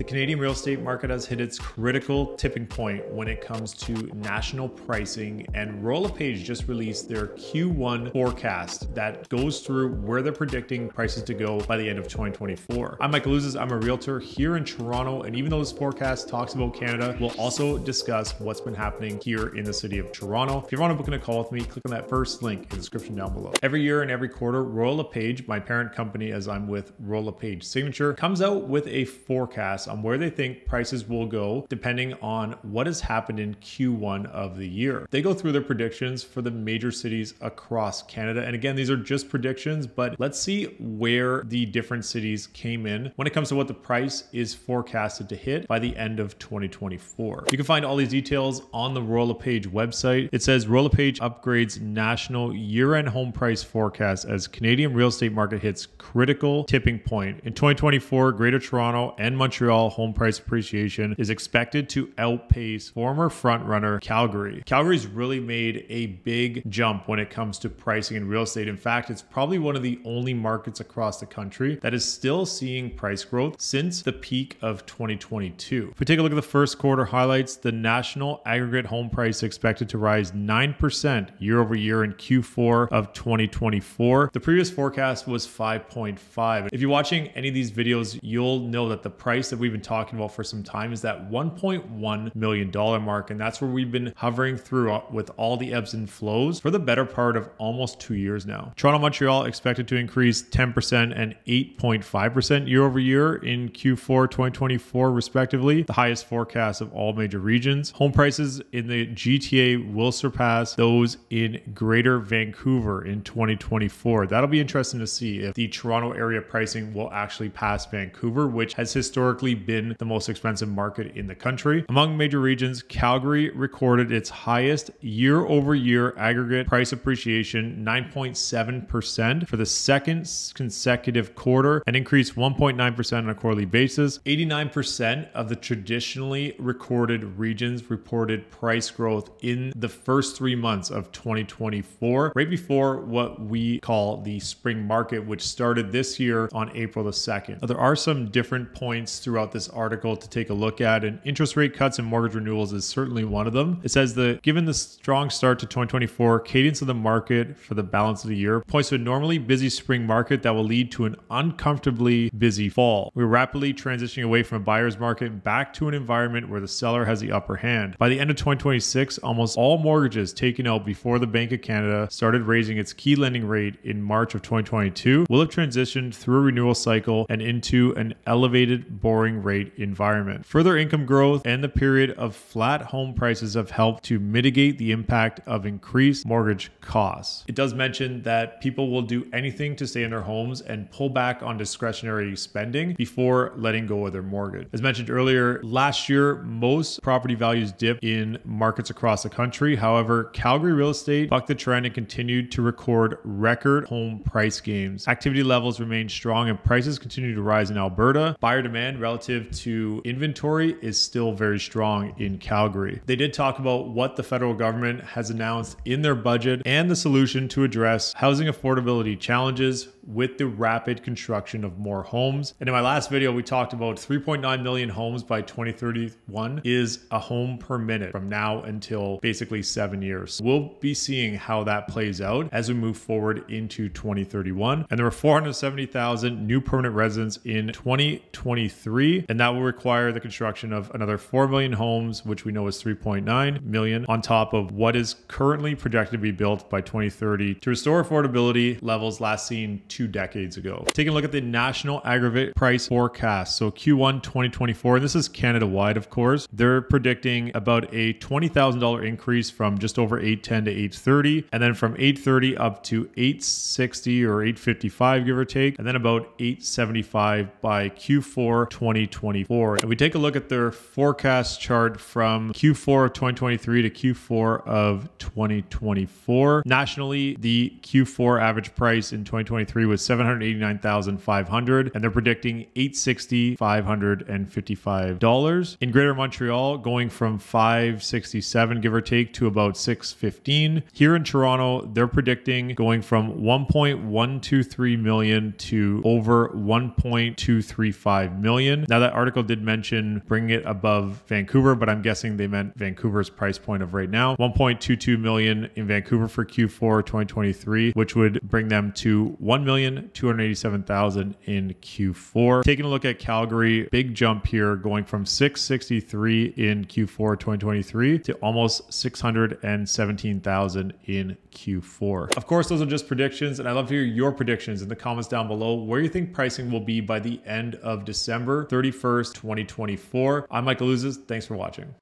The Canadian real estate market has hit its critical tipping point when it comes to national pricing, and Royal LePage just released their Q1 forecast that goes through where they're predicting prices to go by the end of 2024. I'm Ouzas, I'm a realtor here in Toronto, and even though this forecast talks about Canada, we'll also discuss what's been happening here in the city of Toronto. If you want to book in a call with me, click on that first link in the description down below. Every year and every quarter, Royal LePage, my parent company as I'm with Royal LePage Signature, comes out with a forecast on where they think prices will go depending on what has happened in Q1 of the year. They go through their predictions for the major cities across Canada. And again, these are just predictions, but let's see where the different cities came in when it comes to what the price is forecasted to hit by the end of 2024. You can find all these details on the Royal LePage website. It says Royal LePage upgrades national year-end home price forecast as Canadian real estate market hits critical tipping point. In 2024, Greater Toronto and Montreal home price appreciation is expected to outpace former frontrunner Calgary. Calgary's really made a big jump when it comes to pricing in real estate. In fact, it's probably one of the only markets across the country that is still seeing price growth since the peak of 2022. If we take a look at the first quarter highlights, the national aggregate home price expected to rise 9% year over year in Q4 of 2024. The previous forecast was 5.5. If you're watching any of these videos, you'll know that the price that we've been talking about for some time is that $1.1 million mark. And that's where we've been hovering through with all the ebbs and flows for the better part of almost 2 years now. Toronto, Montreal expected to increase 10% and 8.5% year over year in Q4 2024, respectively, the highest forecast of all major regions. Home prices in the GTA will surpass those in Greater Vancouver in 2024. That'll be interesting to see if the Toronto area pricing will actually pass Vancouver, which has historically been the most expensive market in the country. Among major regions, Calgary recorded its highest year-over-year aggregate price appreciation, 9.7% for the second consecutive quarter, and increased 1.9% on a quarterly basis. 89% of the traditionally recorded regions reported price growth in the first 3 months of 2024, right before what we call the spring market, which started this year on April the 2nd. Now, there are some different points throughout this article to take a look at, and interest rate cuts and mortgage renewals is certainly one of them. It says that given the strong start to 2024, cadence of the market for the balance of the year points to a normally busy spring market that will lead to an uncomfortably busy fall. We're rapidly transitioning away from a buyer's market back to an environment where the seller has the upper hand. By the end of 2026, almost all mortgages taken out before the Bank of Canada started raising its key lending rate in March of 2022 will have transitioned through a renewal cycle and into an elevated borrowing rate environment. Further income growth and the period of flat home prices have helped to mitigate the impact of increased mortgage costs. It does mention that people will do anything to stay in their homes and pull back on discretionary spending before letting go of their mortgage. As mentioned earlier, last year, most property values dipped in markets across the country. However, Calgary real estate bucked the trend and continued to record record home price gains. Activity levels remain strong and prices continue to rise in Alberta. Buyer demand relative to inventory is still very strong in Calgary. They did talk about what the federal government has announced in their budget and the solution to address housing affordability challenges with the rapid construction of more homes. And in my last video, we talked about 3.9 million homes by 2031 is a home per minute from now until basically 7 years. We'll be seeing how that plays out as we move forward into 2031. And there were 470,000 new permanent residents in 2023, and that will require the construction of another 4 million homes, which we know is 3.9 million, on top of what is currently projected to be built by 2030 to restore affordability levels last seen 2 decades ago. Taking a look at the national aggregate price forecast. So Q1 2024, and this is Canada-wide, of course, they're predicting about a $20,000 increase from just over 810 to 830, and then from 830 up to 860 or 855, give or take, and then about 875 by Q4 2024. And we take a look at their forecast chart from Q4 of 2023 to Q4 of 2024. Nationally, the Q4 average price in 2023 was $789,500, and they're predicting $860,555. In Greater Montreal, going from $567, give or take, to about $615. Here in Toronto, they're predicting going from $1.123 million to over $1.235 million. Now that article did mention bringing it above Vancouver, but I'm guessing they meant Vancouver's price point of right now. 1.22 million in Vancouver for Q4 2023, which would bring them to 1,287,000 in Q4. Taking a look at Calgary, big jump here going from 663 in Q4 2023 to almost 617,000 in Q4. Of course, those are just predictions, and I'd love to hear your predictions in the comments down below where you think pricing will be by the end of December 31st, 2024. I'm Michael Ouzas. Thanks for watching.